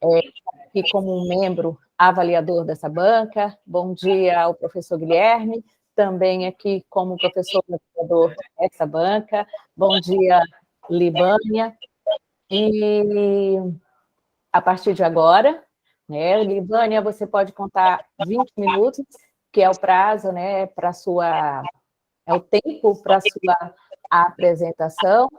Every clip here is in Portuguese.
aqui como um membro avaliador dessa banca. Bom dia ao professor Guilherme, também aqui como professor avaliador dessa banca. Bom dia, Libânia. E a partir de agora, né, Libânia, você pode contar 20 minutos, que é o prazo, né, é o tempo para a sua apresentação.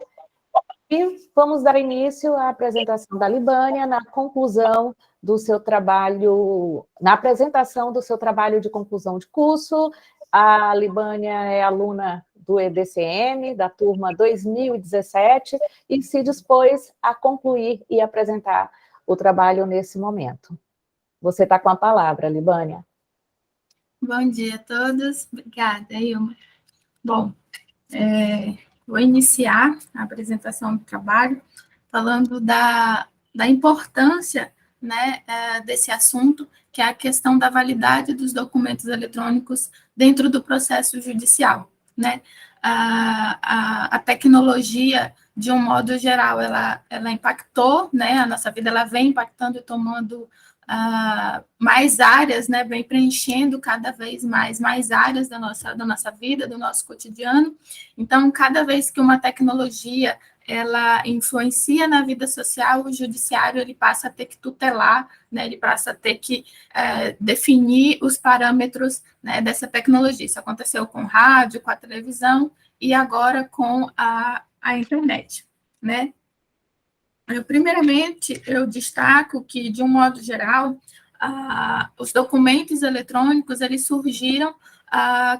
E vamos dar início à apresentação da Libânia na conclusão do seu trabalho, na apresentação do seu trabalho de conclusão de curso. A Libânia é aluna do EDCM, da turma 2017, e se dispôs a concluir e apresentar o trabalho nesse momento. Você está com a palavra, Libânia. Bom dia a todos. Obrigada, Ilma. Bom, vou iniciar a apresentação do trabalho falando da importância, né, desse assunto, que é a questão da validade dos documentos eletrônicos dentro do processo judicial, né? A tecnologia, de um modo geral, ela impactou, né, a nossa vida, ela vem impactando e tomando mais áreas, né, vem preenchendo cada vez mais áreas da nossa vida, do nosso cotidiano. Então, cada vez que uma tecnologia ela influencia na vida social, o judiciário ele passa a ter que tutelar, né, ele passa a ter que definir os parâmetros, né, dessa tecnologia. Isso aconteceu com o rádio, com a televisão e agora com a internet, né? Primeiramente, eu destaco que, de um modo geral, os documentos eletrônicos eles surgiram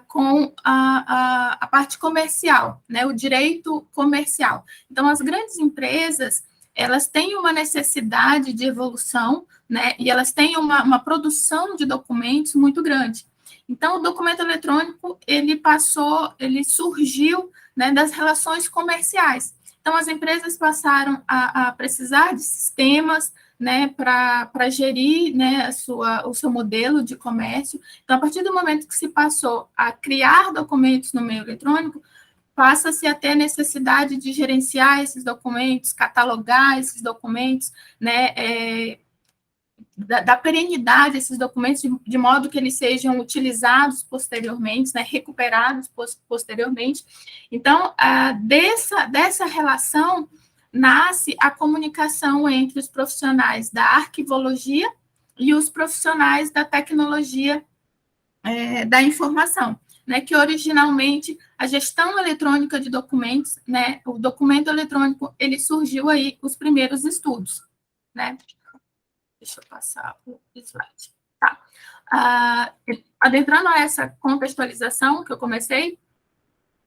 com a parte comercial, né, o direito comercial. Então, as grandes empresas, elas têm uma necessidade de evolução, né, e elas têm uma produção de documentos muito grande. Então, o documento eletrônico, ele surgiu, né, das relações comerciais. Então, as empresas passaram a precisar de sistemas, né, para gerir, né, o seu modelo de comércio. Então, a partir do momento que se passou a criar documentos no meio eletrônico, passa-se a ter a necessidade de gerenciar esses documentos, catalogar esses documentos, né, da perenidade desses documentos, de modo que eles sejam utilizados posteriormente, né, recuperados posteriormente. Então, dessa relação nasce a comunicação entre os profissionais da arquivologia e os profissionais da tecnologia da informação, né, que originalmente a gestão eletrônica de documentos, né, o documento eletrônico, ele surgiu aí os primeiros estudos, né. Deixa eu passar o slide. Tá. Adentrando a essa contextualização que eu comecei,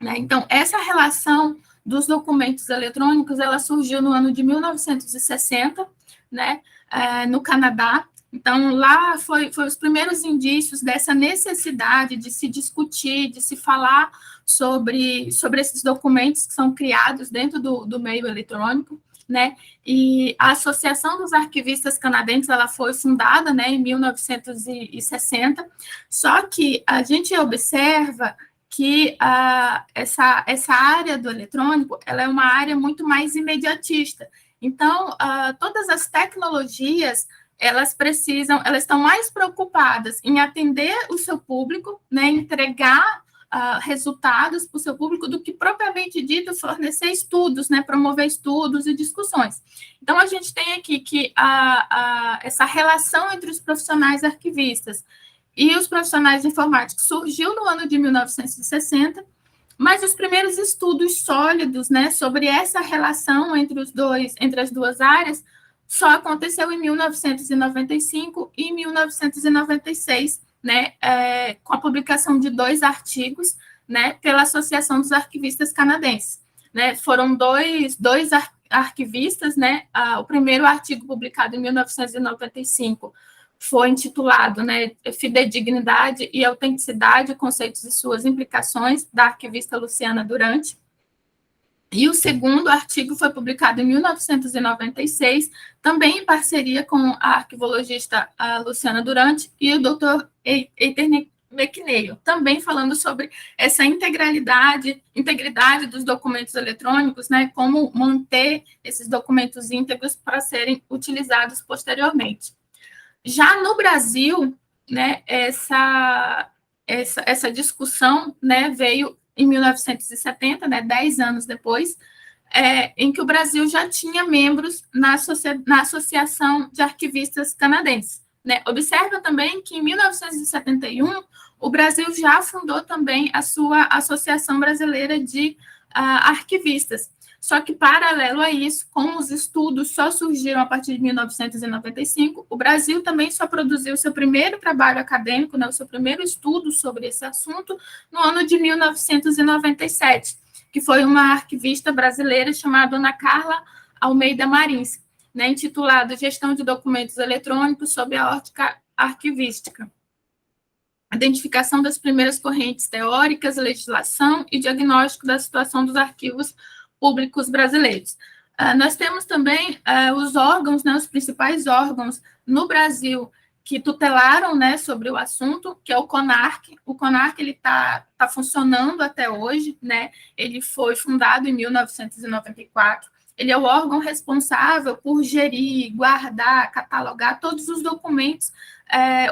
né, então, essa relação dos documentos eletrônicos, ela surgiu no ano de 1960, né, no Canadá. Então, lá foi os primeiros indícios dessa necessidade de se discutir, de se falar sobre esses documentos que são criados dentro do meio eletrônico, né, e a Associação dos Arquivistas Canadenses, ela foi fundada, né, em 1960, só que a gente observa que essa área do eletrônico, ela é uma área muito mais imediatista. Então, todas as tecnologias, elas estão mais preocupadas em atender o seu público, né, entregar resultados para o seu público do que propriamente dito fornecer estudos, né, promover estudos e discussões. Então, a gente tem aqui que essa relação entre os profissionais arquivistas e os profissionais informáticos surgiu no ano de 1960, mas os primeiros estudos sólidos, né, sobre essa relação entre as duas áreas só aconteceu em 1995 e 1996, né, com a publicação de 2 artigos, né, pela Associação dos Arquivistas Canadenses, né, foram dois arquivistas, né, o primeiro artigo publicado em 1995 foi intitulado, né, Fidedignidade e Autenticidade, Conceitos e Suas Implicações, da arquivista Luciana Durante. E o segundo artigo foi publicado em 1996, também em parceria com a arquivologista Luciana Durante e o Dr. Eiter McNeil, também falando sobre essa integridade dos documentos eletrônicos, né, como manter esses documentos íntegros para serem utilizados posteriormente. Já no Brasil, né, essa discussão, né, veio em 1970, né, 10 anos depois, em que o Brasil já tinha membros na Associação de Arquivistas Canadenses. Né? Observa também que em 1971 o Brasil já fundou também a sua Associação Brasileira de Arquivistas. Só que, paralelo a isso, como os estudos só surgiram a partir de 1995, o Brasil também só produziu seu primeiro trabalho acadêmico, né, o seu primeiro estudo sobre esse assunto, no ano de 1997, que foi uma arquivista brasileira chamada Ana Carla Almeida Marins, né, intitulado Gestão de Documentos Eletrônicos sob a ótica arquivística. Identificação das primeiras correntes teóricas, legislação e diagnóstico da situação dos arquivos públicos brasileiros. Nós temos também os órgãos, né, os principais órgãos no Brasil que tutelaram, né, sobre o assunto, que é o CONARC. O CONARC ele tá funcionando até hoje, né? Ele foi fundado em 1994. Ele é o órgão responsável por gerir, guardar, catalogar todos os documentos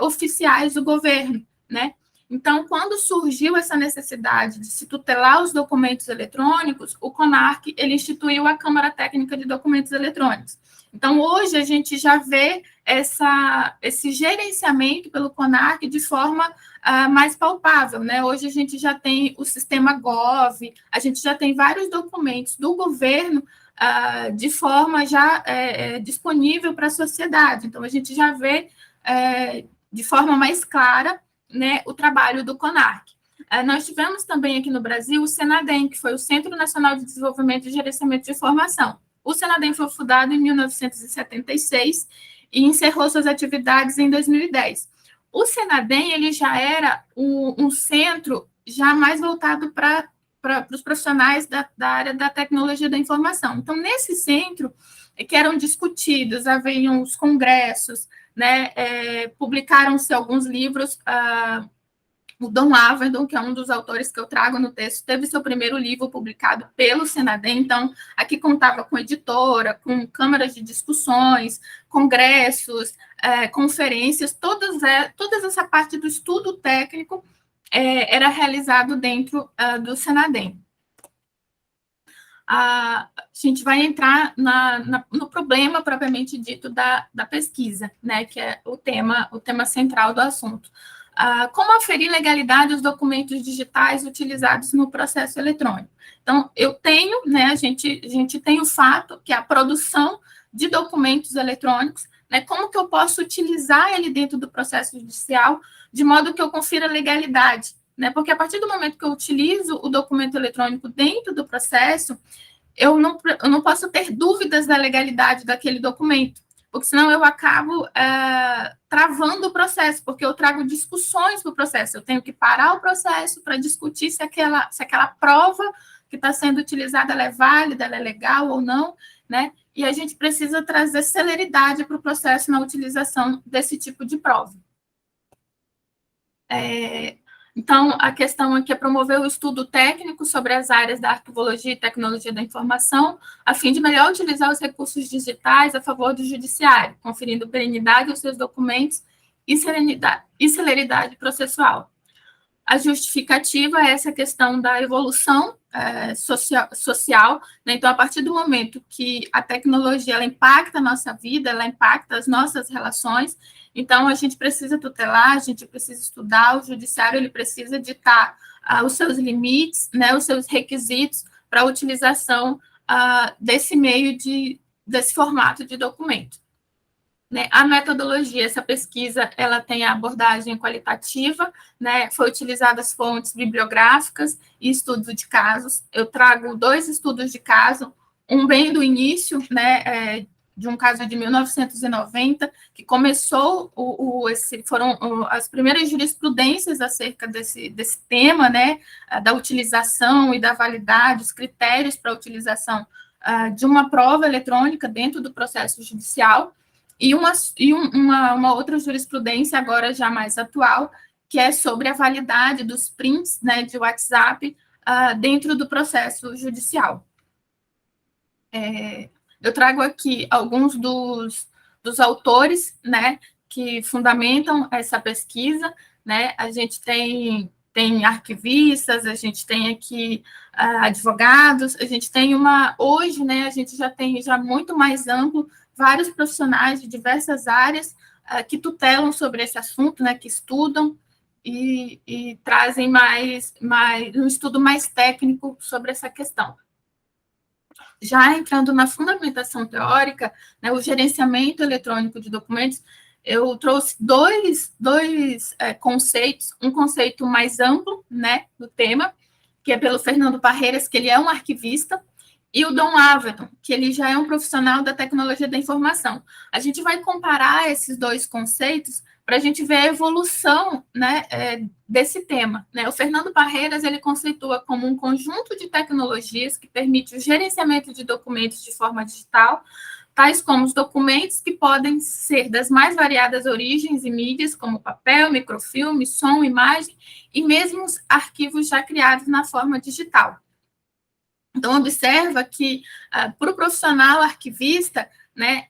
oficiais do governo, né? Então, quando surgiu essa necessidade de se tutelar os documentos eletrônicos, o CONARC ele instituiu a Câmara Técnica de Documentos Eletrônicos. Então, hoje a gente já vê esse gerenciamento pelo CONARC de forma mais palpável, né? Hoje a gente já tem o sistema Gov, a gente já tem vários documentos do governo de forma já disponível para a sociedade. Então, a gente já vê de forma mais clara, né, o trabalho do CONARC. Nós tivemos também aqui no Brasil o Senadem, que foi o Centro Nacional de Desenvolvimento e Gerenciamento de Informação. O Senadem foi fundado em 1976 e encerrou suas atividades em 2010. O Senadem ele já era um centro já mais voltado para os profissionais da área da tecnologia da informação. Então, nesse centro, que eram discutidos, haviam os congressos, né, publicaram-se alguns livros. O Dom Averdon, que é um dos autores que eu trago no texto, teve seu primeiro livro publicado pelo Senadem. Então, aqui contava com editora, com câmaras de discussões, congressos, conferências, toda essa parte do estudo técnico era realizado dentro do Senadem. A gente vai entrar no problema propriamente dito da pesquisa, né, que é o tema central do assunto. Como aferir legalidade dos documentos digitais utilizados no processo eletrônico? Então, a gente tem o fato que a produção de documentos eletrônicos, né, como que eu posso utilizar ele dentro do processo judicial de modo que eu confira legalidade, né? Porque a partir do momento que eu utilizo o documento eletrônico dentro do processo, eu não posso ter dúvidas da legalidade daquele documento, porque senão eu acabo travando o processo, porque eu trago discussões para o processo. Eu tenho que parar o processo para discutir se aquela prova que está sendo utilizada ela é válida, ela é legal ou não, né? E a gente precisa trazer celeridade para o processo na utilização desse tipo de prova. Então, a questão aqui é promover o estudo técnico sobre as áreas da arquivologia e tecnologia da informação, a fim de melhor utilizar os recursos digitais a favor do judiciário, conferindo perenidade aos seus documentos e celeridade processual. A justificativa é essa questão da evolução social, né? Então, a partir do momento que a tecnologia ela impacta a nossa vida, ela impacta as nossas relações, então a gente precisa tutelar, a gente precisa estudar, o judiciário ele precisa ditar os seus limites, né, os seus requisitos para a utilização desse meio desse formato de documento. Né? A metodologia, essa pesquisa, ela tem a abordagem qualitativa, né? Foi utilizadas fontes bibliográficas e estudos de casos. Eu trago 2 estudos de caso, um bem do início, né? De um caso de 1990, que começou, foram as primeiras jurisprudências acerca desse tema, né? Da utilização e da validade, os critérios para a utilização de uma prova eletrônica dentro do processo judicial. E uma outra jurisprudência, agora já mais atual, que é sobre a validade dos prints, né, de WhatsApp dentro do processo judicial. Eu trago aqui alguns dos autores, né, que fundamentam essa pesquisa, né? A gente tem arquivistas, a gente tem aqui advogados, a gente tem hoje, né, a gente já tem muito mais amplo, vários profissionais de diversas áreas que tutelam sobre esse assunto, né, que estudam e trazem um estudo mais técnico sobre essa questão. Já entrando na fundamentação teórica, né, o gerenciamento eletrônico de documentos, eu trouxe dois conceitos, um conceito mais amplo, né, do tema, que é pelo Fernando Parreiras, que ele é um arquivista, e o Dom Avedon, que ele já é um profissional da tecnologia da informação. A gente vai comparar esses dois conceitos para a gente ver a evolução, né, desse tema. Né? O Fernando Parreiras, ele conceitua como um conjunto de tecnologias que permite o gerenciamento de documentos de forma digital, tais como os documentos que podem ser das mais variadas origens e mídias, como papel, microfilme, som, imagem, e mesmo os arquivos já criados na forma digital. Então, observa que, para o profissional arquivista, né,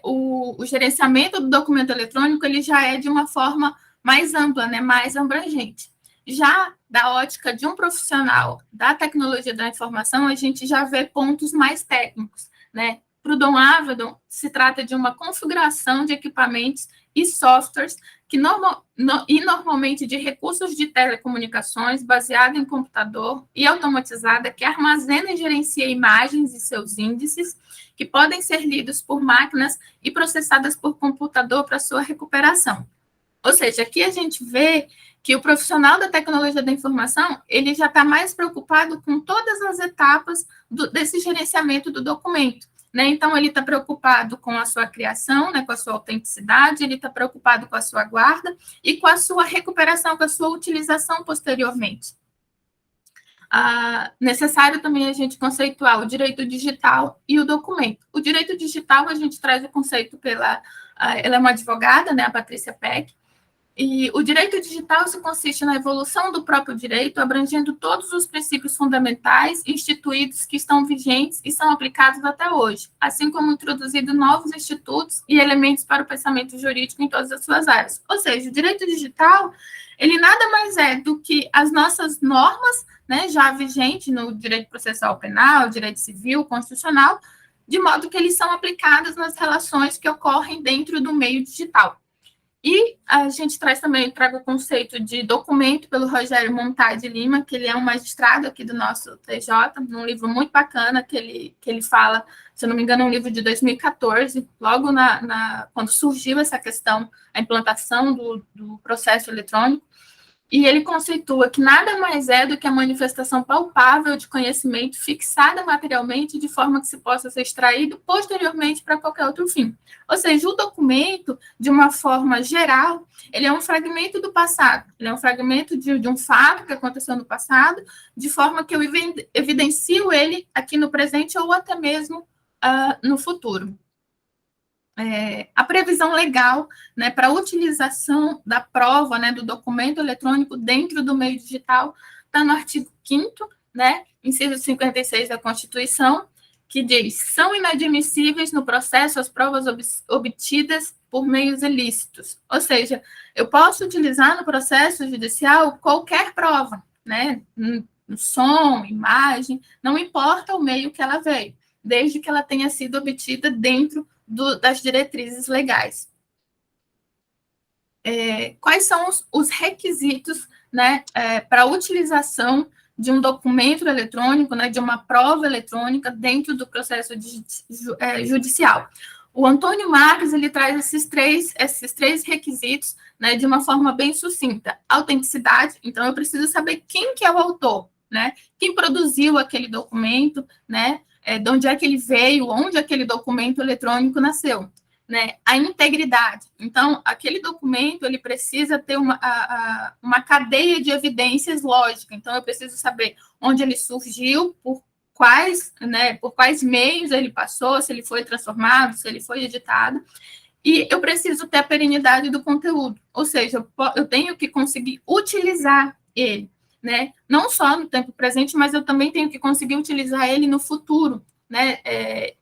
o gerenciamento do documento eletrônico ele já é de uma forma mais ampla, né, mais abrangente. Já da ótica de um profissional da tecnologia da informação, a gente já vê pontos mais técnicos. Né? Para o Dom Avedon, se trata de uma configuração de equipamentos e softwares que normalmente de recursos de telecomunicações baseada em computador e automatizada que armazena e gerencia imagens e seus índices que podem ser lidos por máquinas e processadas por computador para sua recuperação. Ou seja, aqui a gente vê que o profissional da tecnologia da informação ele já está mais preocupado com todas as etapas desse gerenciamento do documento. Né? Então, ele está preocupado com a sua criação, né, com a sua autenticidade, ele está preocupado com a sua guarda e com a sua recuperação, com a sua utilização posteriormente. Necessário também a gente conceituar o direito digital e o documento. O direito digital, a gente traz o conceito ela é uma advogada, né, a Patrícia Peck, e o direito digital se consiste na evolução do próprio direito, abrangendo todos os princípios fundamentais instituídos que estão vigentes e são aplicados até hoje, assim como introduzido novos institutos e elementos para o pensamento jurídico em todas as suas áreas. Ou seja, o direito digital, ele nada mais é do que as nossas normas, né, já vigentes no direito processual penal, direito civil, constitucional, de modo que eles são aplicados nas relações que ocorrem dentro do meio digital. E a gente traga o conceito de documento pelo Rogério Montade Lima, que ele é um magistrado aqui do nosso TJ, num livro muito bacana que ele fala, se eu não me engano, é um livro de 2014, logo quando surgiu essa questão, a implantação do processo eletrônico, e ele conceitua que nada mais é do que a manifestação palpável de conhecimento fixada materialmente de forma que se possa ser extraído posteriormente para qualquer outro fim. Ou seja, o documento, de uma forma geral, ele é um fragmento do passado, ele é um fragmento de um fato que aconteceu no passado, de forma que eu evidencio ele aqui no presente ou até mesmo no futuro. A previsão legal, né, para a utilização da prova, né, do documento eletrônico dentro do meio digital está no artigo 5º, né, inciso 56 da Constituição, que diz: são inadmissíveis no processo as provas obtidas por meios ilícitos. Ou seja, eu posso utilizar no processo judicial qualquer prova, né, som, imagem, não importa o meio que ela veio, desde que ela tenha sido obtida dentro das diretrizes legais. Quais são os requisitos, né, para a utilização de um documento eletrônico, né, de uma prova eletrônica dentro do processo judicial? O Antônio Marques ele traz esses três requisitos, né, de uma forma bem sucinta. Autenticidade, então eu preciso saber quem que é o autor, né, quem produziu aquele documento, né, de onde é que ele veio, onde aquele documento eletrônico nasceu, né? A integridade. Então, aquele documento ele precisa ter uma cadeia de evidências lógica. Então, eu preciso saber onde ele surgiu, por quais meios ele passou, se ele foi transformado, se ele foi editado. E eu preciso ter a perenidade do conteúdo, ou seja, eu tenho que conseguir utilizar ele, né? Não só no tempo presente, mas eu também tenho que conseguir utilizar ele no futuro, né?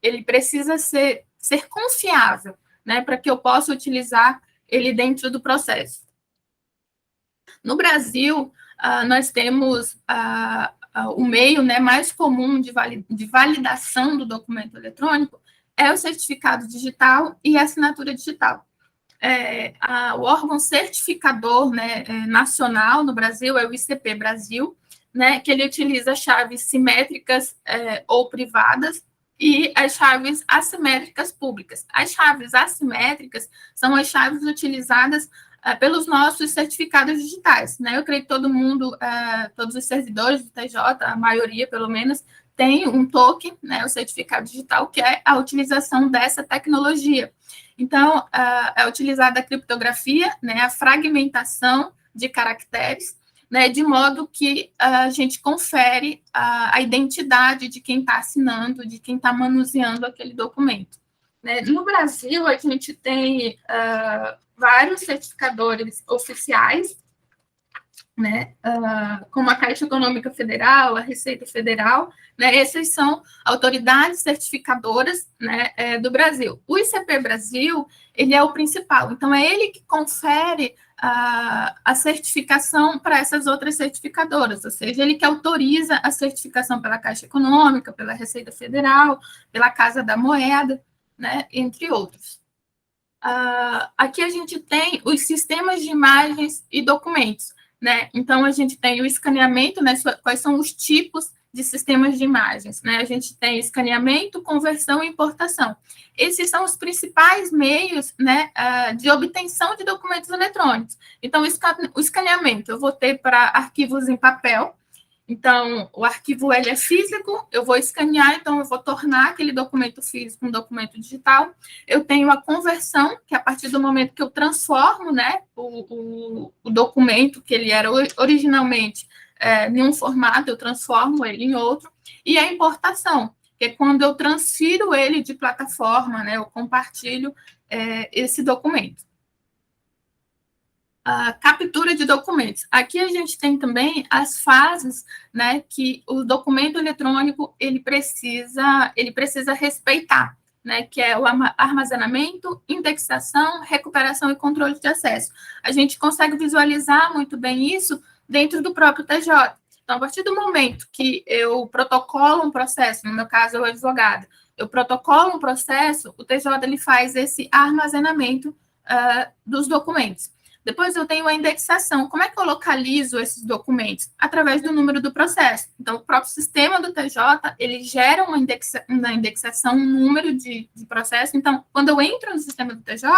Ele precisa ser confiável, né? Para que eu possa utilizar ele dentro do processo. No Brasil, nós temos o meio, né, mais comum de validação do documento eletrônico é o certificado digital e a assinatura digital. O órgão certificador, né, nacional no Brasil é o ICP Brasil, né, que ele utiliza chaves simétricas ou privadas e as chaves assimétricas públicas. As chaves assimétricas são as chaves utilizadas pelos nossos certificados digitais, né? Eu creio que todo mundo, todos os servidores do TJ, a maioria pelo menos, tem um token, né, o certificado digital, que é a utilização dessa tecnologia. Então, é utilizada a criptografia, né, a fragmentação de caracteres, né, de modo que a gente confere a identidade de quem está assinando, de quem está manuseando aquele documento. Né? No Brasil, a gente tem vários certificadores oficiais, né, como a Caixa Econômica Federal, a Receita Federal, né, essas são autoridades certificadoras, né, do Brasil. O ICP Brasil, ele é o principal, então é ele que confere a certificação para essas outras certificadoras, ou seja, ele que autoriza a certificação pela Caixa Econômica, pela Receita Federal, pela Casa da Moeda, né, entre outros. Aqui a gente tem os sistemas de imagens e documentos, né? Então, a gente tem o escaneamento, né? Quais são os tipos de sistemas de imagens, né? A gente tem escaneamento, conversão e importação. Esses são os principais meios, né, de obtenção de documentos eletrônicos. Então, o escaneamento eu vou ter para arquivos em papel. Então, o arquivo ele é físico, eu vou escanear, então eu vou tornar aquele documento físico um documento digital. Eu tenho a conversão, que é a partir do momento que eu transformo, né, o documento que ele era originalmente em um formato, eu transformo ele em outro. E a importação, que é quando eu transfiro ele de plataforma, né, eu compartilho esse documento. A captura de documentos. Aqui a gente tem também as fases, né, que o documento eletrônico ele precisa respeitar, né, que é o armazenamento, indexação, recuperação e controle de acesso. A gente consegue visualizar muito bem isso dentro do próprio TJ. Então, a partir do momento que eu protocolo um processo, no meu caso, eu advogado, eu protocolo um processo, o TJ ele faz esse armazenamento dos documentos. Depois eu tenho a indexação. Como é que eu localizo esses documentos? Através do número do processo. Então, o próprio sistema do TJ, ele gera uma indexação, um número de processo. Então, quando eu entro no sistema do TJ,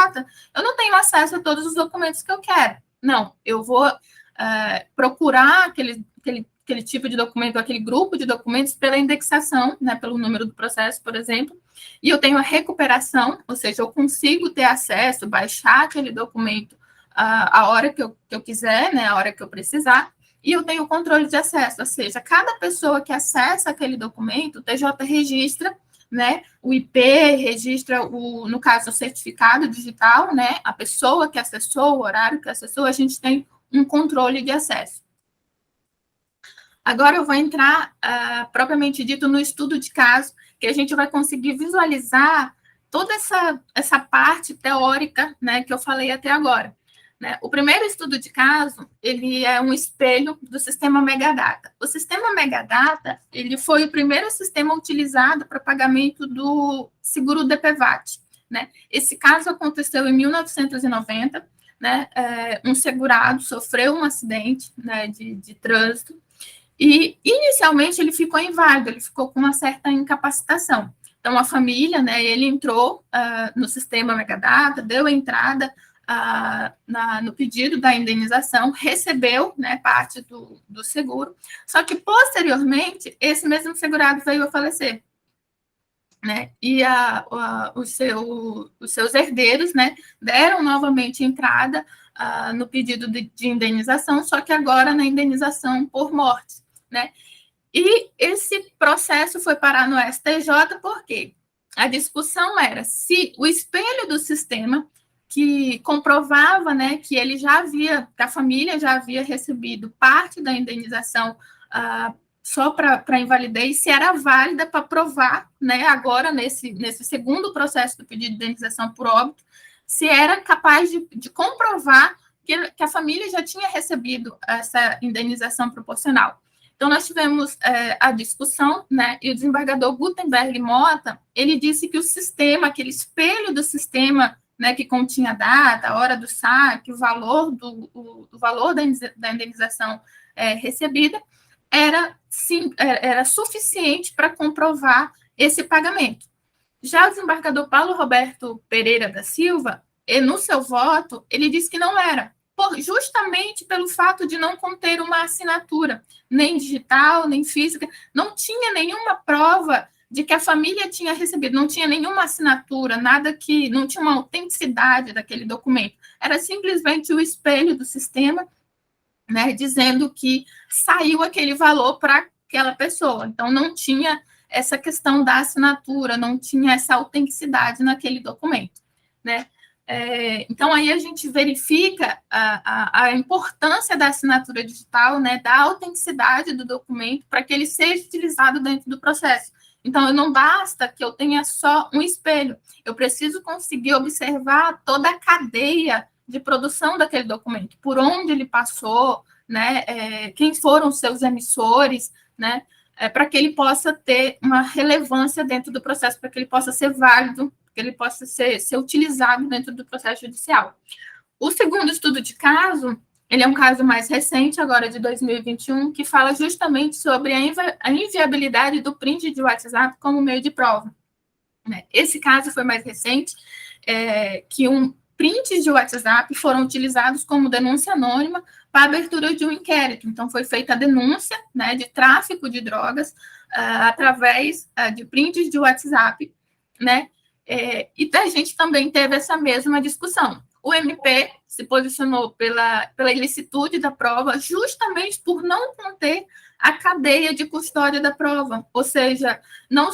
eu não tenho acesso a todos os documentos que eu quero. Não, eu vou procurar aquele tipo de documento, aquele grupo de documentos pela indexação, né, pelo número do processo, por exemplo. E eu tenho a recuperação, ou seja, eu consigo ter acesso, baixar aquele documento a hora que eu quiser, né, a hora que eu precisar, e eu tenho o controle de acesso, ou seja, cada pessoa que acessa aquele documento, o TJ registra, né, o IP, registra, no caso, o certificado digital, né, a pessoa que acessou, o horário que acessou, a gente tem um controle de acesso. Agora eu vou entrar, propriamente dito, no estudo de caso, que a gente vai conseguir visualizar toda essa parte teórica, né, que eu falei até agora. Né? O primeiro estudo de caso, ele é um espelho do sistema Megadata. O sistema Megadata, ele foi o primeiro sistema utilizado para pagamento do seguro DPVAT. Né? Esse caso aconteceu em 1990, né? Um segurado sofreu um acidente, né, de trânsito, e inicialmente ele ficou inválido, ele ficou com uma certa incapacitação. Então, a família, né, ele entrou no sistema Megadata, deu entrada no pedido da indenização, recebeu, né, parte do seguro, só que, posteriormente, esse mesmo segurado veio a falecer. Né, e os seus herdeiros, né, deram novamente entrada no pedido de indenização, só que agora na indenização por morte. Né? E esse processo foi parar no STJ por quê? a discussão era se o espelho do sistema que comprovava, né, que ele já havia, que a família já havia recebido parte da indenização só para invalidez, se era válida para provar, né, agora nesse segundo processo do pedido de indenização por óbito, se era capaz de comprovar que a família já tinha recebido essa indenização proporcional. Então, nós tivemos a discussão, né, e o desembargador Gutenberg Mota, ele disse que o sistema, aquele espelho do sistema, né, que continha a data, a hora do saque, o valor da indenização recebida, era suficiente para comprovar esse pagamento. Já o desembargador Paulo Roberto Pereira da Silva, no seu voto, ele disse que não era, justamente pelo fato de não conter uma assinatura, nem digital, nem física, não tinha nenhuma prova de que a família tinha recebido, não tinha nenhuma assinatura, nada que, não tinha uma autenticidade daquele documento, era simplesmente o espelho do sistema, né, dizendo que saiu aquele valor para aquela pessoa, então não tinha essa questão da assinatura, não tinha essa autenticidade naquele documento, né? Então, aí a gente verifica a importância da assinatura digital, né, da autenticidade do documento para que ele seja utilizado dentro do processo. Então, não basta que eu tenha só um espelho, eu preciso conseguir observar toda a cadeia de produção daquele documento, por onde ele passou, né, quem foram os seus emissores, né, para que ele possa ter uma relevância dentro do processo, para que ele possa ser válido, que ele possa ser utilizado dentro do processo judicial. O segundo estudo de caso, ele é um caso mais recente, agora de 2021, que fala justamente sobre a inviabilidade do print de WhatsApp como meio de prova. Esse caso foi mais recente, que prints de WhatsApp foram utilizados como denúncia anônima para a abertura de um inquérito. Então, foi feita a denúncia, né, de tráfico de drogas através de prints de WhatsApp, né, e a gente também teve essa mesma discussão. O MP se posicionou pela ilicitude da prova justamente por não conter a cadeia de custódia da prova, ou seja, não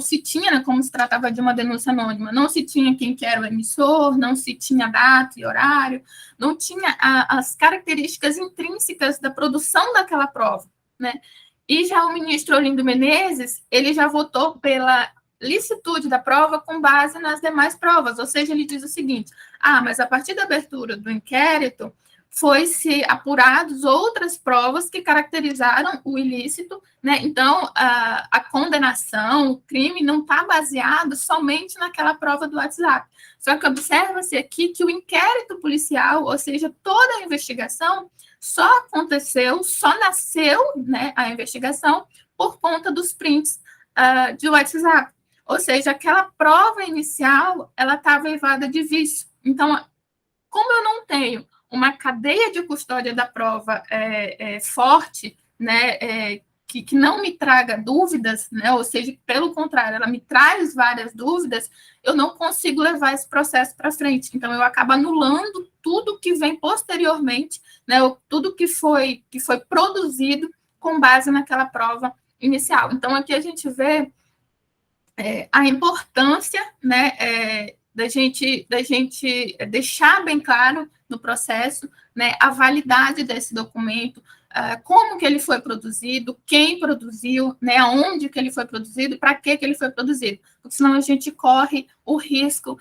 se tinha, né, como se tratava de uma denúncia anônima, não se tinha quem que era o emissor, não se tinha data e horário, não tinha as características intrínsecas da produção daquela prova, né? E já o ministro Olindo Menezes, ele já votou pela licitude da prova com base nas demais provas, ou seja, ele diz o seguinte, mas a partir da abertura do inquérito, foi-se apurados outras provas que caracterizaram o ilícito, né? Então, a condenação, o crime não está baseado somente naquela prova do WhatsApp. Só que observa-se aqui que o inquérito policial, ou seja, toda a investigação, só nasceu, né, a investigação por conta dos prints de WhatsApp. Ou seja, aquela prova inicial, ela estava evada de vício. Então, como eu não tenho uma cadeia de custódia da prova forte, né, que não me traga dúvidas, né, ou seja, pelo contrário, ela me traz várias dúvidas, eu não consigo levar esse processo para frente. Então, eu acabo anulando tudo que vem posteriormente, né, tudo que foi produzido com base naquela prova inicial. Então, aqui a gente vê a importância, né, da gente deixar bem claro no processo, né, a validade desse documento, como que ele foi produzido, quem produziu, né, aonde que ele foi produzido, para que ele foi produzido, porque senão a gente corre o risco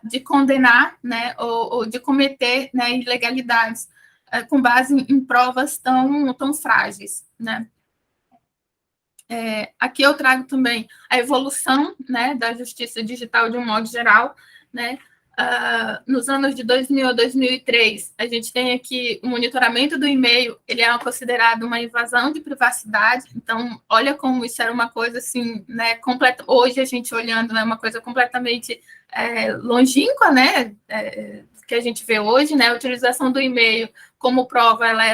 de condenar, né, ou de cometer, né, ilegalidades com base em provas tão frágeis, né. Aqui eu trago também a evolução, né, da justiça digital de um modo geral, né. Nos anos de 2000 a 2003, a gente tem aqui o monitoramento do e-mail, ele é considerado uma invasão de privacidade, então, olha como isso era uma coisa assim, né, completa. Hoje a gente olhando, é uma coisa completamente longínqua, né, que a gente vê hoje, né, a utilização do e-mail como prova, ela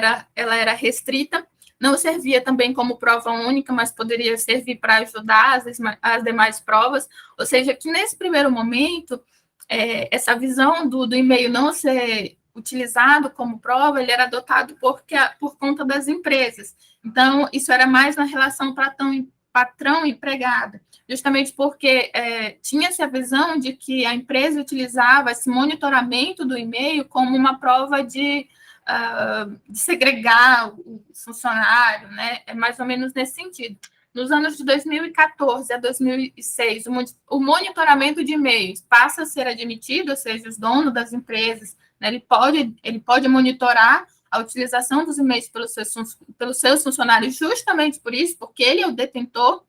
era restrita, não servia também como prova única, mas poderia servir para ajudar as demais provas, ou seja, que nesse primeiro momento, essa visão do e-mail não ser utilizado como prova, ele era adotado por conta das empresas. Então, isso era mais na relação patrão e empregado, justamente porque tinha-se a visão de que a empresa utilizava esse monitoramento do e-mail como uma prova de segregar o funcionário, né? É mais ou menos nesse sentido. Nos anos de 2014 a 2006, o monitoramento de e-mails passa a ser admitido, ou seja, os donos das empresas, né, ele pode monitorar a utilização dos e-mails pelos seus funcionários, justamente por isso, porque ele é o detentor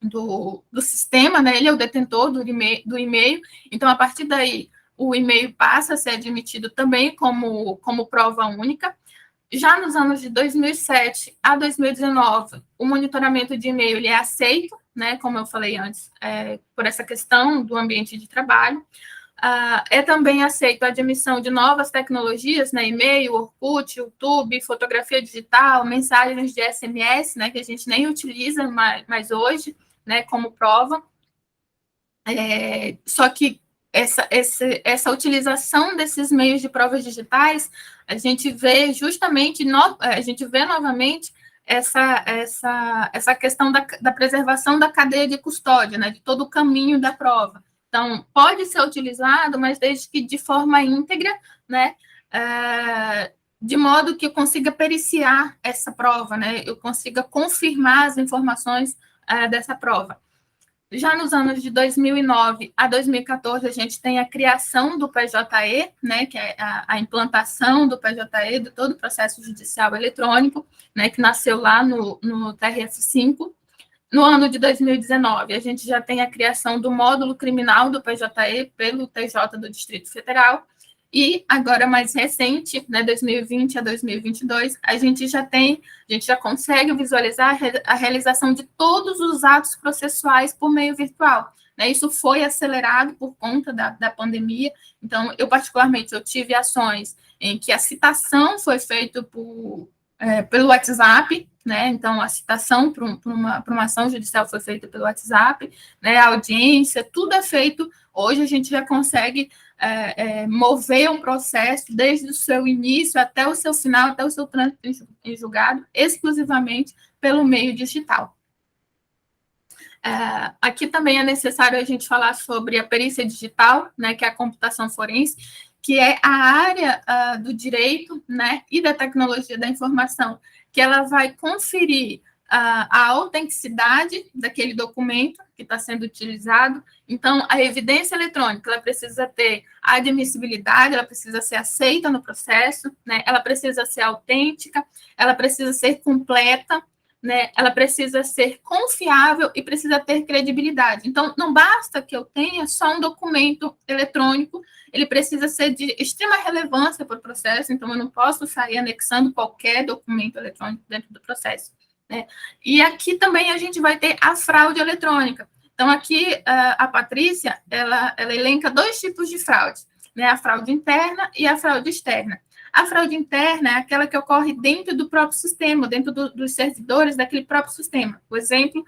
do sistema, né, ele é o detentor do e-mail, então, a partir daí, o e-mail passa a ser admitido também como prova única. Já nos anos de 2007 a 2019, o monitoramento de e-mail ele é aceito, né, como eu falei antes, por essa questão do ambiente de trabalho. É também aceito a admissão de novas tecnologias, né, e-mail, Orkut, YouTube, fotografia digital, mensagens de SMS, né, que a gente nem utiliza mais hoje, né, como prova. Só que essa utilização desses meios de provas digitais, a gente vê justamente, a gente vê novamente essa questão da preservação da cadeia de custódia, né, de todo o caminho da prova. Então, pode ser utilizado, mas desde que de forma íntegra, né, de modo que eu consiga periciar essa prova, né, eu consiga confirmar as informações dessa prova. Já nos anos de 2009 a 2014, a gente tem a criação do PJE, né, que é a implantação do PJE, de todo o processo judicial eletrônico, né, que nasceu lá no TRF5. No ano de 2019, a gente já tem a criação do módulo criminal do PJE pelo TJ do Distrito Federal, e agora mais recente, né, 2020 a 2022, a gente já consegue visualizar a realização de todos os atos processuais por meio virtual. Né? Isso foi acelerado por conta da pandemia. Então, particularmente, eu tive ações em que a citação foi feita pelo WhatsApp, né? Então, a citação para uma ação judicial foi feita pelo WhatsApp, né? A audiência, tudo é feito. Hoje, a gente já consegue mover um processo desde o seu início até o seu final, até o seu trânsito em julgado, exclusivamente pelo meio digital. Aqui também é necessário a gente falar sobre a perícia digital, né, que é a computação forense, que é a área do direito, né, e da tecnologia da informação, que ela vai conferir a autenticidade daquele documento que está sendo utilizado. Então, a evidência eletrônica, ela precisa ter a admissibilidade, ela precisa ser aceita no processo, né, ela precisa ser autêntica, ela precisa ser completa, né, ela precisa ser confiável e precisa ter credibilidade. Então, não basta que eu tenha só um documento eletrônico, ele precisa ser de extrema relevância para o processo, então eu não posso sair anexando qualquer documento eletrônico dentro do processo. Né? E aqui também a gente vai ter a fraude eletrônica. Então, aqui a Patrícia, ela elenca dois tipos de fraude, né? A fraude interna e a fraude externa. A fraude interna é aquela que ocorre dentro do próprio sistema, dentro dos servidores daquele próprio sistema. Por exemplo,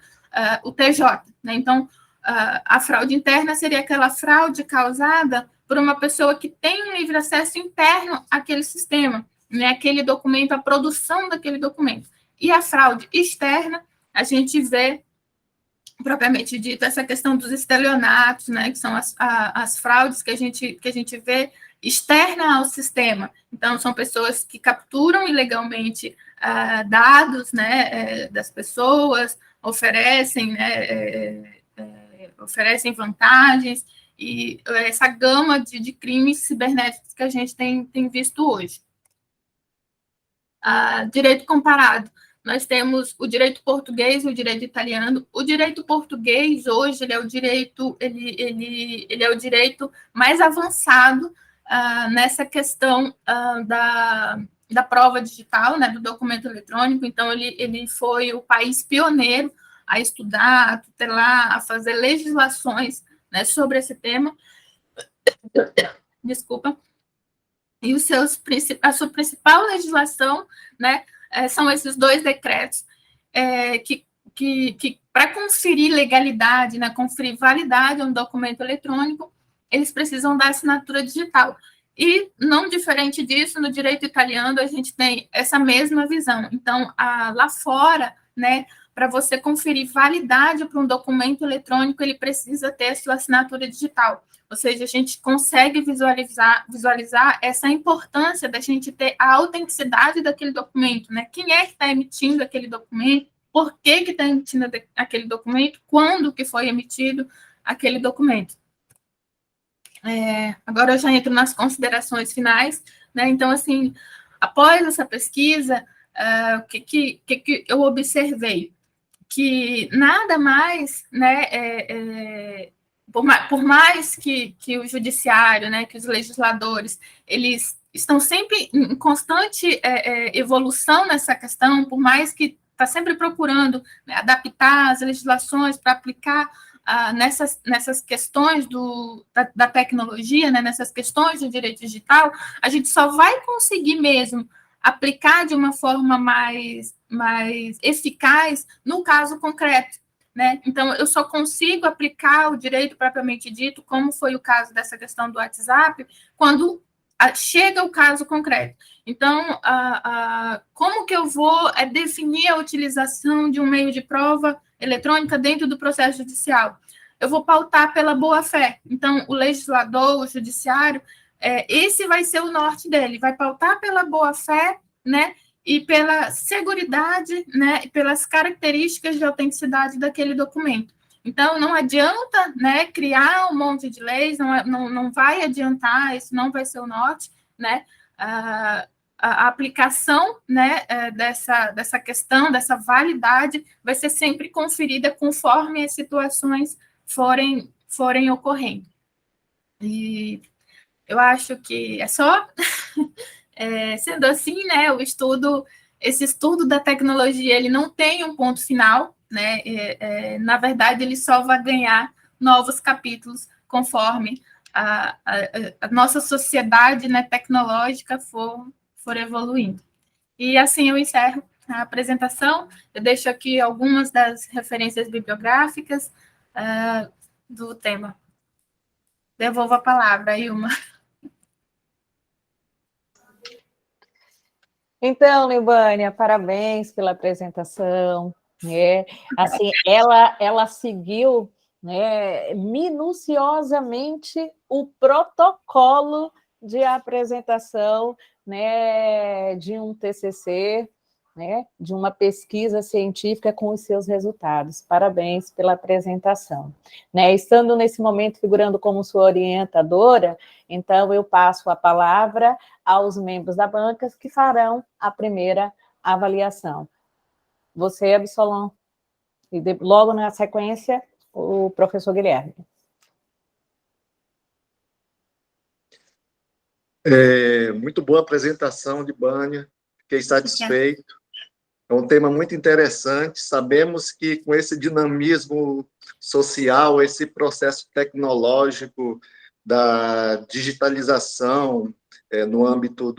o TJ. Né? Então, a fraude interna seria aquela fraude causada por uma pessoa que tem um livre acesso interno àquele sistema, né? Aquele documento, a produção daquele documento. E a fraude externa, a gente vê, propriamente dito, essa questão dos estelionatos, né? Que são as fraudes que a gente vê externa ao sistema. Então, são pessoas que capturam ilegalmente dados, né, das pessoas, oferecem, né, oferecem vantagens, e essa gama de crimes cibernéticos que a gente tem visto hoje. Direito comparado. Nós temos o direito português e o direito italiano. O direito português, hoje, ele é o direito mais avançado nessa questão da prova digital, né, do documento eletrônico. Então, ele foi o país pioneiro a estudar, a tutelar, a fazer legislações, né, sobre esse tema. Desculpa. E a sua principal legislação, né, são esses dois decretos que para conferir legalidade, né, conferir validade a um documento eletrônico, eles precisam da assinatura digital. E, não diferente disso, no direito italiano, a gente tem essa mesma visão. Então, lá fora, né, para você conferir validade para um documento eletrônico, ele precisa ter a sua assinatura digital. Ou seja, a gente consegue visualizar essa importância da gente ter a autenticidade daquele documento, né? Quem é que está emitindo aquele documento? Por que está emitindo aquele documento? Quando que foi emitido aquele documento? Agora eu já entro nas considerações finais, né? Então, assim, após essa pesquisa, o que eu observei? Que nada mais, né, por mais que o judiciário, né, que os legisladores, eles estão sempre em constante evolução nessa questão, por mais que está sempre procurando, né, adaptar as legislações para aplicar nessas questões da tecnologia, né, nessas questões do direito digital, a gente só vai conseguir mesmo aplicar de uma forma mais eficaz no caso concreto, né? Então, eu só consigo aplicar o direito propriamente dito, como foi o caso dessa questão do WhatsApp, quando chega o caso concreto. Então, como que eu vou definir a utilização de um meio de prova eletrônica dentro do processo judicial? Eu vou pautar pela boa-fé. Então, o legislador, o judiciário, esse vai ser o norte dele, vai pautar pela boa-fé, né, e pela seguridade, né, e pelas características de autenticidade daquele documento. Então, não adianta, né, criar um monte de leis, não vai adiantar, isso não vai ser o norte, né, a aplicação, né, dessa questão, dessa validade, vai ser sempre conferida conforme as situações forem ocorrendo. E eu acho que é só. Sendo assim, né, esse estudo da tecnologia, ele não tem um ponto final, né? Na verdade, ele só vai ganhar novos capítulos conforme a nossa sociedade, né, tecnológica for evoluindo. E assim eu encerro a apresentação. Eu deixo aqui algumas das referências bibliográficas do tema. Devolvo a palavra, Ilma. Então, Libânia, parabéns pela apresentação. Né? Assim, ela seguiu, né, minuciosamente o protocolo de apresentação, né, de um TCC, né, de uma pesquisa científica com os seus resultados. Parabéns pela apresentação. Né? Estando nesse momento figurando como sua orientadora, então eu passo a palavra aos membros da banca que farão a primeira avaliação. Você, Absolom, e logo na sequência, o professor Guilherme. Muito boa apresentação, Libânia, fiquei satisfeito. É um tema muito interessante. Sabemos que com esse dinamismo social, esse processo tecnológico da digitalização no âmbito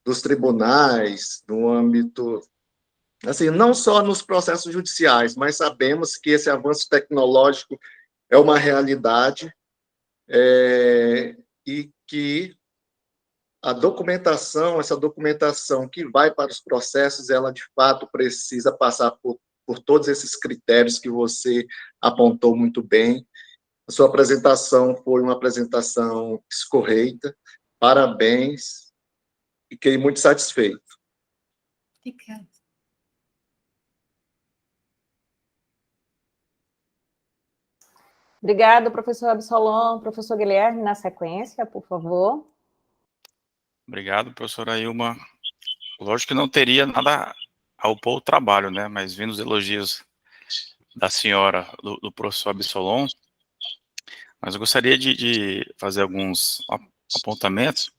dos tribunais, no âmbito, assim, não só nos processos judiciais, mas sabemos que esse avanço tecnológico é uma realidade e que a documentação, essa documentação que vai para os processos, ela de fato precisa passar por todos esses critérios que você apontou muito bem. A sua apresentação foi uma apresentação escorreita, parabéns, fiquei muito satisfeito. Obrigada. Obrigada, professor Absolom. Professor Guilherme, na sequência, por favor. Obrigado, professora Ilma. Lógico que não teria nada a opor ao trabalho, né? Mas vendo os elogios da senhora, do professor Absolom, mas eu gostaria de fazer alguns apontamentos,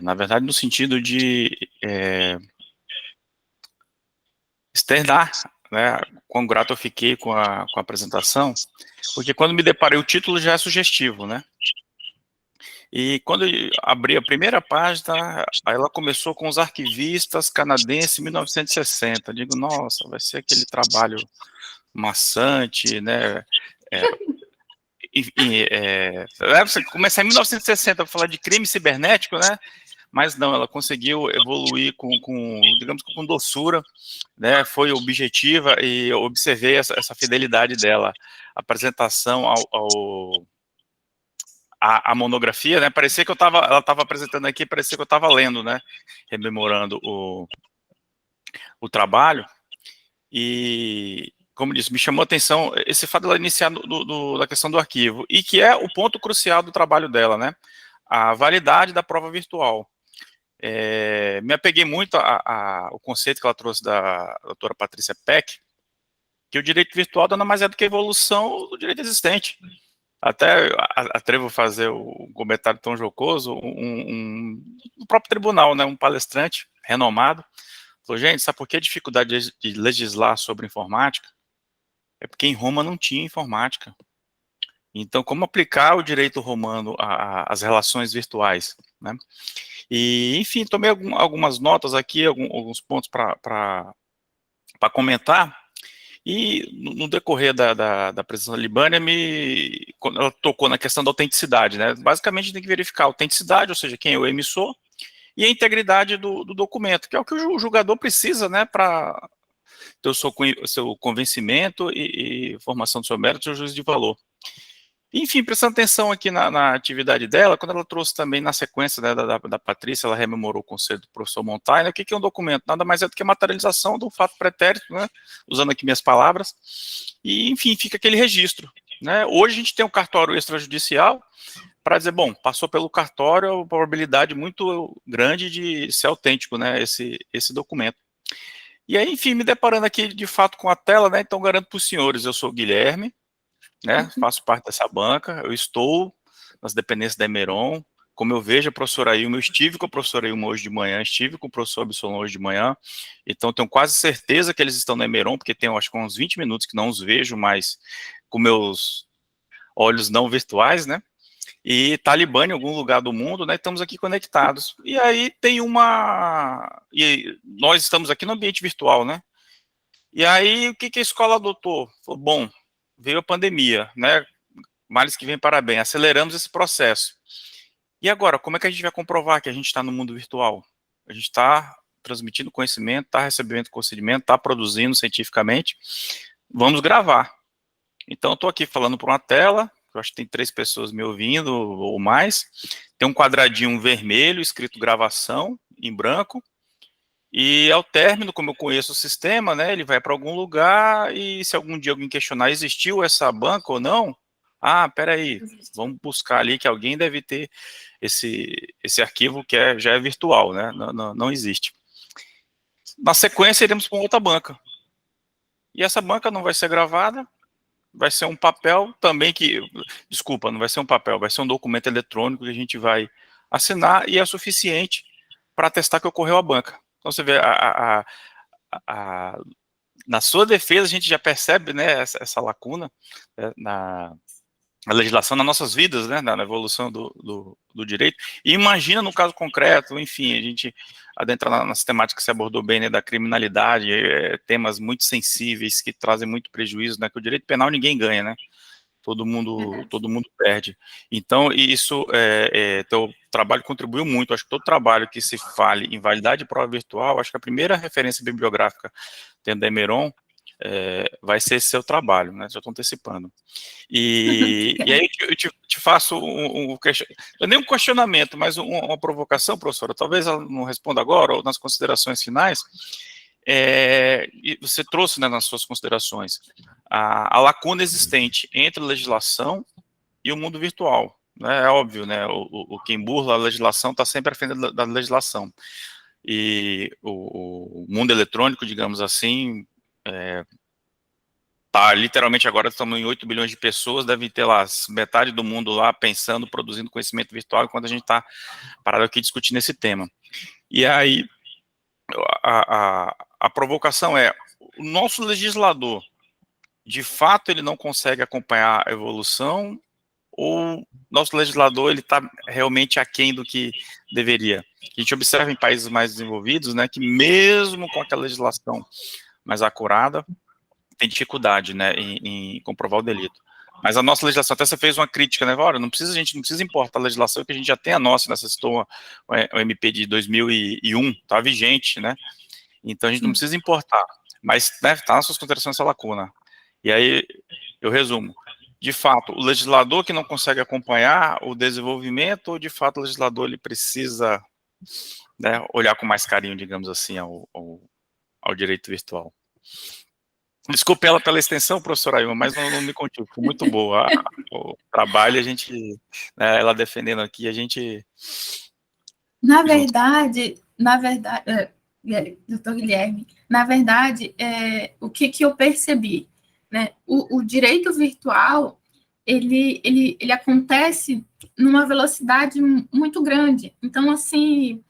na verdade, no sentido de externar, né, quão grato eu fiquei com a apresentação, porque quando me deparei, o título já é sugestivo, né? E quando eu abri a primeira página, ela começou com os arquivistas canadenses em 1960. Eu digo, nossa, vai ser aquele trabalho maçante, né? Você começa em 1960 a falar de crime cibernético, né? mas não, ela conseguiu evoluir digamos, com doçura, né, foi objetiva, e eu observei essa fidelidade dela, a apresentação à monografia, né, parecia que ela estava apresentando aqui, parecia que eu estava lendo, né, rememorando o trabalho, e, como disse, me chamou a atenção esse fato dela iniciar da questão do arquivo, e que é o ponto crucial do trabalho dela, né, a validade da prova virtual. Me apeguei muito ao conceito que ela trouxe da doutora Patrícia Peck, que o direito virtual nada mais é do que a evolução do direito existente. Até atrevo a fazer um comentário tão jocoso, o próprio tribunal, né, um palestrante renomado, falou, gente, sabe por que a dificuldade de legislar sobre informática? É porque em Roma não tinha informática. Então, como aplicar o direito romano às relações virtuais, né? E, enfim, tomei algumas notas aqui, alguns pontos para comentar, e no decorrer da apresentação da Libânia, quando ela tocou na questão da autenticidade, né? Basicamente, a gente tem que verificar a autenticidade, ou seja, quem é o emissor, e a integridade do documento, que é o que o julgador precisa, né, para ter o seu convencimento e formação do seu mérito e o juízo de valor. Enfim, prestando atenção aqui na atividade dela, quando ela trouxe também na sequência, né, da Patrícia, ela rememorou o conceito do professor Montaigne. O que é um documento? Nada mais é do que a materialização do fato pretérito, né, usando aqui minhas palavras, e, enfim, fica aquele registro, né. Hoje a gente tem um cartório extrajudicial para dizer, bom, passou pelo cartório, a probabilidade muito grande de ser autêntico, né, esse documento. E aí, enfim, me deparando aqui de fato com a tela, né, então garanto para os senhores, eu sou o Guilherme, né, faço parte dessa banca, eu estou nas dependências da Emeron, como eu vejo a professora Ilma, eu estive com a professora Ilma hoje de manhã, estive com o professor Absolon hoje de manhã, então tenho quase certeza que eles estão na Emeron, porque tem, acho que uns 20 minutos que não os vejo, mas com meus olhos não virtuais, né, e Talibã em algum lugar do mundo, né, estamos aqui conectados, e aí tem e nós estamos aqui no ambiente virtual, né, e aí o que a escola adotou? Falou, bom, veio a pandemia, né, males que vem para bem, aceleramos esse processo. E agora, como é que a gente vai comprovar que a gente está no mundo virtual? A gente está transmitindo conhecimento, está recebendo conhecimento, está produzindo cientificamente, vamos gravar. Então, eu estou aqui falando para uma tela, eu acho que tem 3 pessoas me ouvindo ou mais, tem um quadradinho vermelho escrito gravação, em branco, e ao término, como eu conheço o sistema, né, ele vai para algum lugar, e se algum dia alguém questionar, existiu essa banca ou não? Ah, peraí, vamos buscar ali que alguém deve ter esse arquivo que já é virtual, né, não existe. Na sequência, iremos para outra banca. E essa banca não vai ser gravada, vai ser um papel também desculpa, não vai ser um papel, vai ser um documento eletrônico que a gente vai assinar e é suficiente para atestar que ocorreu a banca. Então, você vê, na sua defesa, a gente já percebe, né, essa lacuna, né, na legislação, nas nossas vidas, né, na evolução do direito, e imagina no caso concreto, enfim, a gente adentrar nas temáticas que você abordou bem, né, da criminalidade, temas muito sensíveis que trazem muito prejuízo, né, que o direito penal ninguém ganha, né, todo mundo perde. Então, isso, teu trabalho contribuiu muito, acho que todo trabalho que se fale em validade de prova virtual, acho que a primeira referência bibliográfica dentro da Emeron vai ser esse seu trabalho, né, já estou antecipando. E aí eu te faço nem um questionamento, mas uma provocação, professora, talvez ela não responda agora, ou nas considerações finais, e você trouxe, né, nas suas considerações, a lacuna existente entre a legislação e o mundo virtual, né, é óbvio, né, quem burla a legislação está sempre à frente da legislação, e o mundo eletrônico, digamos assim, literalmente agora estamos em 8 bilhões de pessoas, devem ter lá metade do mundo lá pensando, produzindo conhecimento virtual, enquanto a gente está parado aqui discutindo esse tema. E aí, a provocação é, o nosso legislador, de fato, ele não consegue acompanhar a evolução, ou nosso legislador, ele está realmente aquém do que deveria? A gente observa em países mais desenvolvidos, né, que mesmo com aquela legislação mais acurada, tem dificuldade, né, em comprovar o delito. Mas a nossa legislação, até você fez uma crítica, né? Olha, a gente não precisa importar a legislação, que a gente já tem a nossa, né? Você citou o MP de 2001, está vigente, né? Então a gente não precisa importar, mas está nas suas considerações essa lacuna. E aí, eu resumo, de fato, o legislador que não consegue acompanhar o desenvolvimento, ou de fato o legislador ele precisa, né, olhar com mais carinho, digamos assim, ao direito virtual. Desculpe ela pela extensão, professora Ailma, mas não me contive, foi muito boa o trabalho, a gente, né, ela defendendo aqui, a gente... Na verdade, doutor Guilherme, na verdade, o que eu percebi, né, o direito virtual, ele acontece numa velocidade muito grande. Então, assim,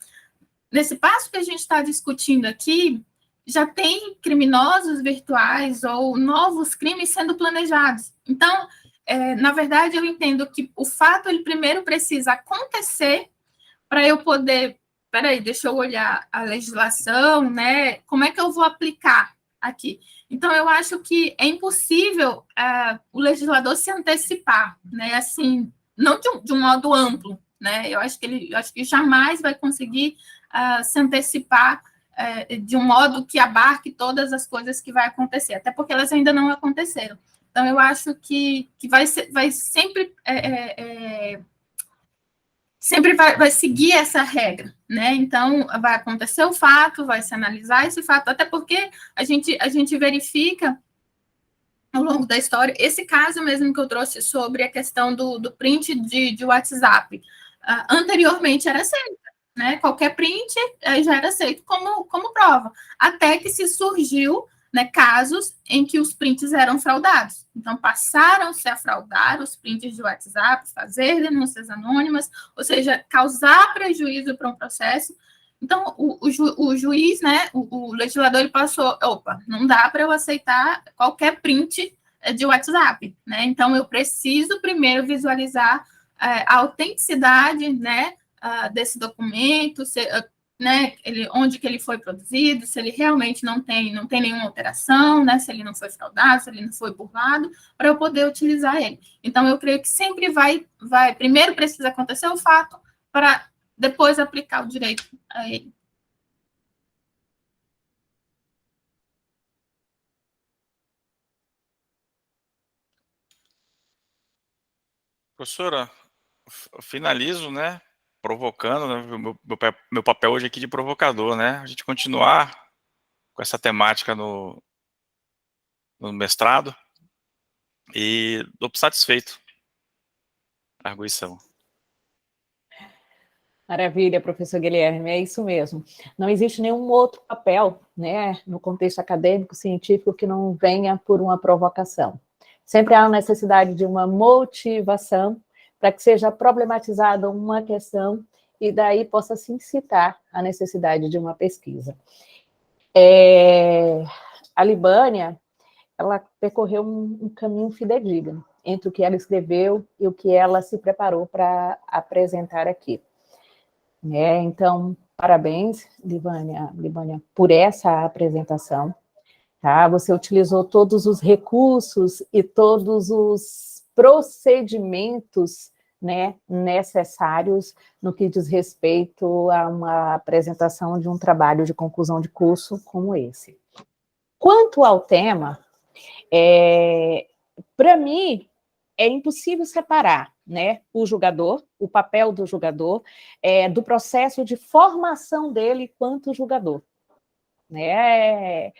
nesse passo que a gente está discutindo aqui, já tem criminosos virtuais ou novos crimes sendo planejados. Então, na verdade, eu entendo que o fato, ele primeiro precisa acontecer para eu poder, peraí, deixa eu olhar a legislação, né? Como é que eu vou aplicar aqui? Então, eu acho que é impossível o legislador se antecipar, né? Assim, não de um modo amplo, né? Eu acho que jamais vai conseguir se antecipar de um modo que abarque todas as coisas que vai acontecer, até porque elas ainda não aconteceram. Então, eu acho que vai sempre vai seguir essa regra, né? Então, vai acontecer o fato, vai se analisar esse fato, até porque a gente verifica ao longo da história, esse caso mesmo que eu trouxe sobre a questão do print de WhatsApp, anteriormente era aceito, né? Qualquer print já era aceito como prova, até que se surgiu, né, casos em que os prints eram fraudados. Então, passaram-se a fraudar os prints de WhatsApp, fazer denúncias anônimas, ou seja, causar prejuízo para um processo. Então, o juiz, né, o legislador, ele passou, opa, não dá para eu aceitar qualquer print de WhatsApp, né? Então, eu preciso primeiro visualizar a autenticidade, né, desse documento, né, onde que ele foi produzido, se ele realmente não tem nenhuma alteração, né, se ele não foi fraudado, se ele não foi burlado, para eu poder utilizar ele. Então, eu creio que sempre primeiro precisa acontecer o fato, para depois aplicar o direito a ele. Professora, finalizo, né, provocando, né, meu papel hoje aqui de provocador, né, a gente continuar com essa temática no mestrado, e estou satisfeito com a arguição. Maravilha, professor Guilherme, é isso mesmo. Não existe nenhum outro papel, né, no contexto acadêmico, científico, que não venha por uma provocação. Sempre há necessidade de uma motivação para que seja problematizada uma questão e daí possa se incitar a necessidade de uma pesquisa. A Libânia, ela percorreu um caminho fidedigno entre o que ela escreveu e o que ela se preparou para apresentar aqui. Então, parabéns, Libânia, por essa apresentação. Tá? Você utilizou todos os recursos e todos os procedimentos, né, necessários no que diz respeito a uma apresentação de um trabalho de conclusão de curso como esse. Quanto ao tema, para mim, é impossível separar, né, o papel do julgador, do processo de formação dele quanto julgador. Né?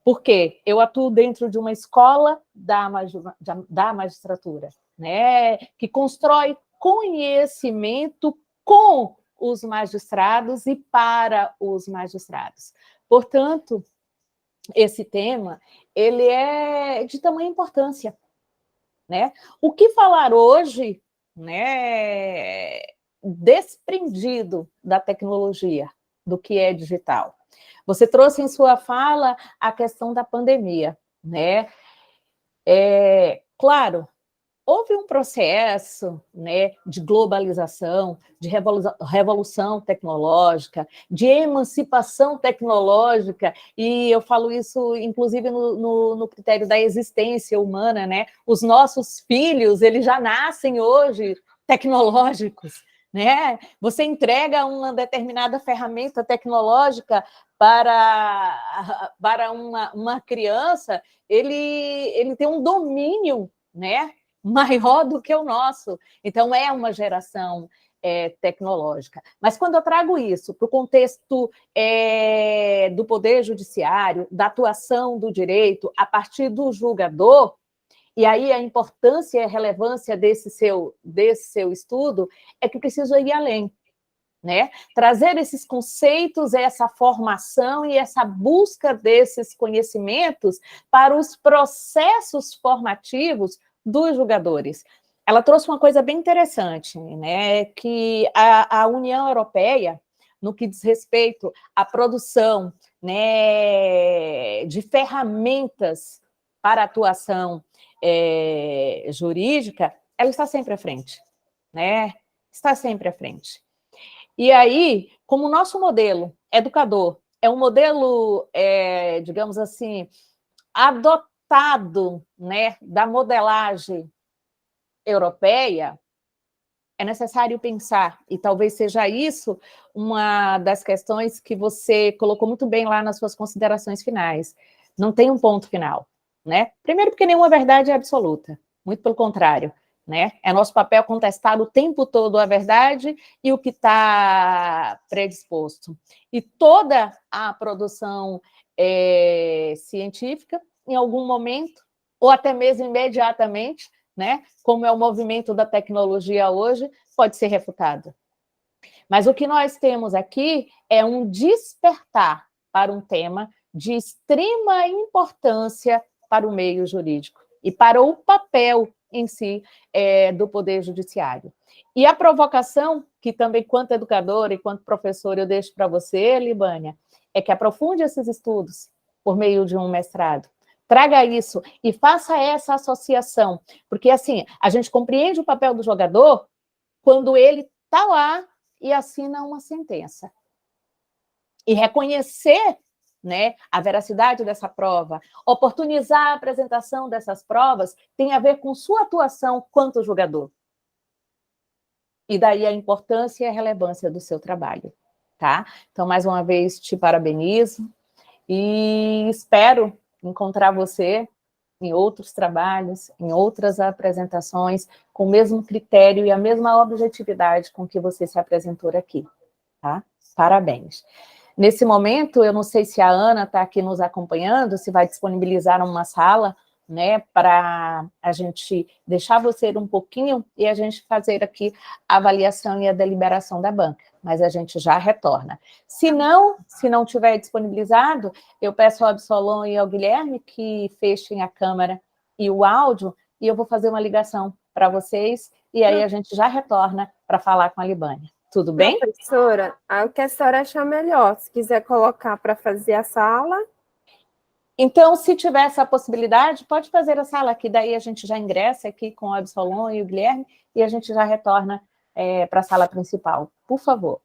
Porque eu atuo dentro de uma escola da magistratura, né, que constrói conhecimento com os magistrados e para os magistrados. Portanto, esse tema, ele é de tamanha importância, né? O que falar hoje, né, desprendido da tecnologia, do que é digital? Você trouxe em sua fala a questão da pandemia, né? Claro houve um processo, né, de globalização, de revolução tecnológica, de emancipação tecnológica, e eu falo isso, inclusive, no critério da existência humana, né? Os nossos filhos, eles já nascem hoje tecnológicos, né? Você entrega uma determinada ferramenta tecnológica para uma criança, ele tem um domínio, né, maior do que o nosso. Então, é uma geração tecnológica. Mas quando eu trago isso para o contexto do poder judiciário, da atuação do direito a partir do julgador, e aí a importância e a relevância desse seu estudo é que preciso ir além, né? Trazer esses conceitos, essa formação e essa busca desses conhecimentos para os processos formativos dos julgadores. Ela trouxe uma coisa bem interessante, né? Que a União Europeia, no que diz respeito à produção, né, de ferramentas para atuação jurídica, ela está sempre à frente, né? Está sempre à frente. E aí, como o nosso modelo educador é um modelo, digamos assim, adotado, né, da modelagem europeia, é necessário pensar, e talvez seja isso uma das questões que você colocou muito bem lá nas suas considerações finais. Não tem um ponto final, né? Primeiro porque nenhuma verdade é absoluta, muito pelo contrário, né? É nosso papel contestar o tempo todo a verdade e o que está predisposto. E toda a produção científica, em algum momento, ou até mesmo imediatamente, né, como é o movimento da tecnologia hoje, pode ser refutado. Mas o que nós temos aqui é um despertar para um tema de extrema importância para o meio jurídico e para o papel em si do Poder Judiciário. E a provocação, que também, quanto educadora e quanto professora, eu deixo para você, Libânia, é que aprofunde esses estudos por meio de um mestrado. Traga isso e faça essa associação, porque assim, a gente compreende o papel do jogador quando ele está lá e assina uma sentença. E reconhecer, né, a veracidade dessa prova, oportunizar a apresentação dessas provas, tem a ver com sua atuação quanto jogador. E daí a importância e a relevância do seu trabalho, tá? Então, mais uma vez, te parabenizo e espero encontrar você em outros trabalhos, em outras apresentações, com o mesmo critério e a mesma objetividade com que você se apresentou aqui, tá? Parabéns. Nesse momento, eu não sei se a Ana está aqui nos acompanhando, se vai disponibilizar uma sala, né, para a gente deixar você um pouquinho e a gente fazer aqui a avaliação e a deliberação da banca, mas a gente já retorna. Se não tiver disponibilizado, eu peço ao Absolom e ao Guilherme que fechem a câmera e o áudio, e eu vou fazer uma ligação para vocês, e aí a gente já retorna para falar com a Libânia. Tudo bem? Professora, o que a senhora achar melhor, se quiser colocar para fazer a sala. Então, se tiver essa possibilidade, pode fazer a sala aqui, daí a gente já ingressa aqui com o Absolom e o Guilherme, e a gente já retorna para a sala principal. Por favor.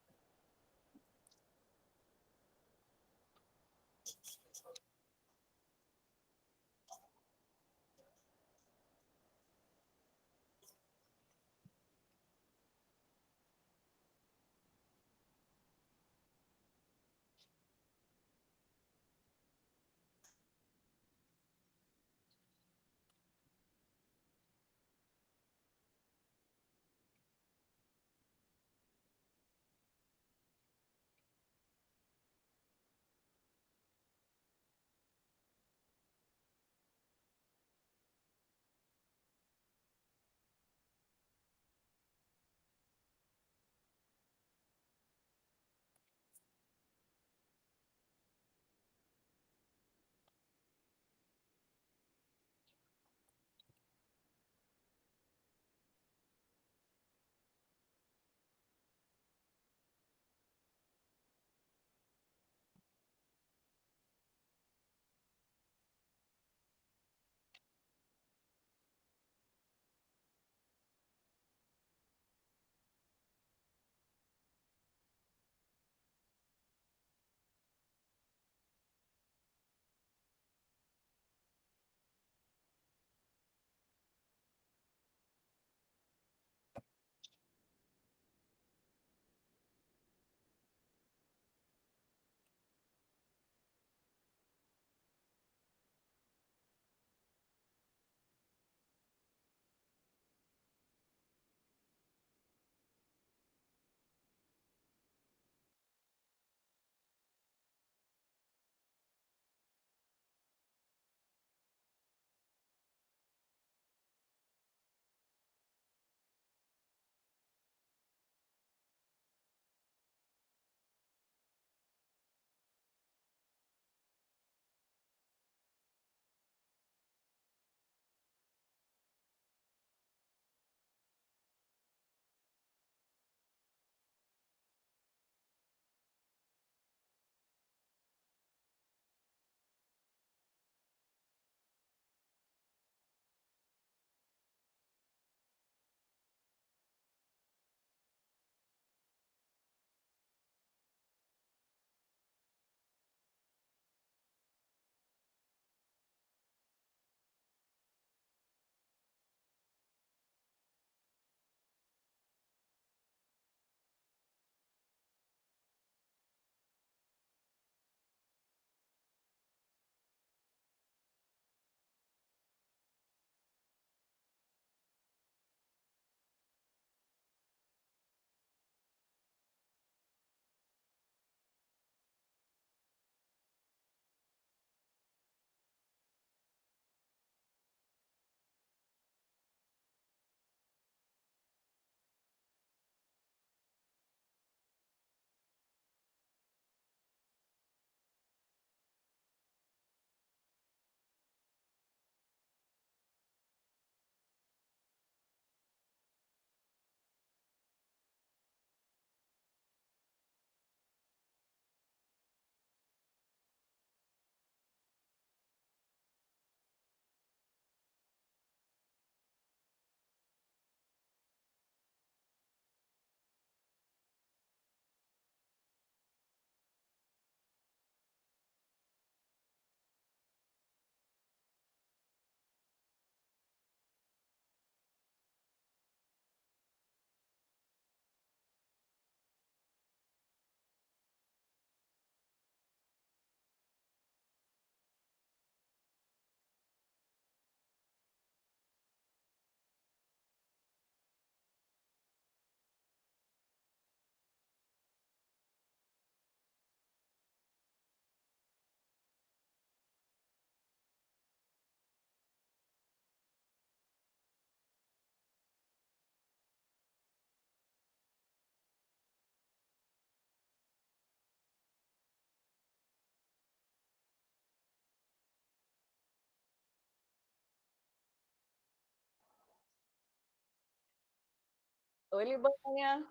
Oi, Libânia.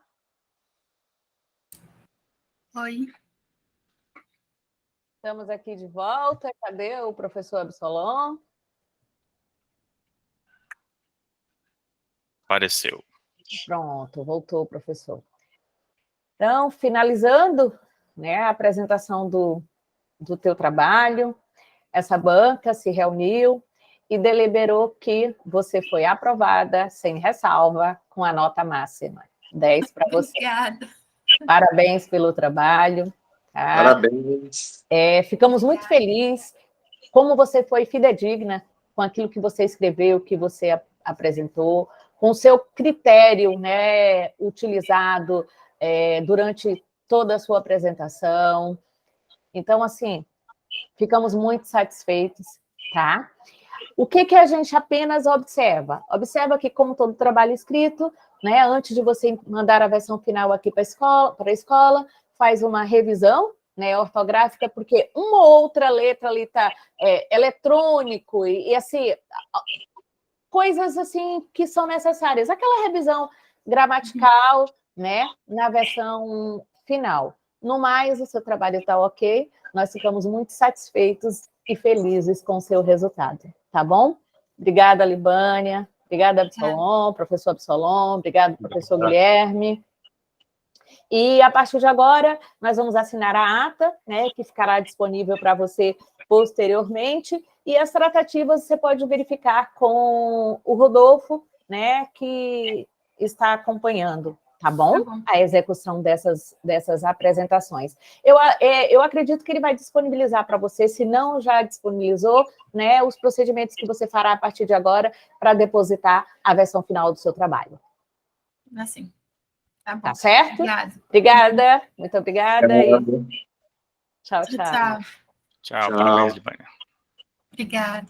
Oi. Estamos aqui de volta. Cadê o professor Absolom? Apareceu. Pronto, voltou o professor. Então, finalizando, né, a apresentação do teu trabalho, essa banca se reuniu e deliberou que você foi aprovada, sem ressalva, com a nota máxima. 10 para você. Obrigada. Parabéns pelo trabalho. Tá? Parabéns. Ficamos muito felizes como você foi fidedigna com aquilo que você escreveu, que você apresentou, com o seu critério, né, utilizado durante toda a sua apresentação. Então, assim, ficamos muito satisfeitos, tá? O que a gente apenas observa? Observa que, como todo trabalho escrito, né, antes de você mandar a versão final aqui para a escola, faz uma revisão, né, ortográfica, porque uma ou outra letra ali está eletrônico e assim, coisas assim que são necessárias. Aquela revisão gramatical, né, na versão final. No mais, o seu trabalho está ok. Nós ficamos muito satisfeitos e felizes com o seu resultado, tá bom? Obrigada, Libânia. Obrigada, Absolom, professor Absolom. Obrigado, professor Guilherme. E, a partir de agora, nós vamos assinar a ata, né, que ficará disponível para você posteriormente, e as tratativas você pode verificar com o Rodolfo, né, que está acompanhando, tá bom? A execução dessas apresentações. Eu acredito que ele vai disponibilizar para você, se não já disponibilizou, né, os procedimentos que você fará a partir de agora para depositar a versão final do seu trabalho. Assim. Tá bom. Tá certo? Obrigada. Obrigada. Muito obrigada. E... Tchau, tchau. Tchau. Tchau, parabéns, Libânia. Obrigada.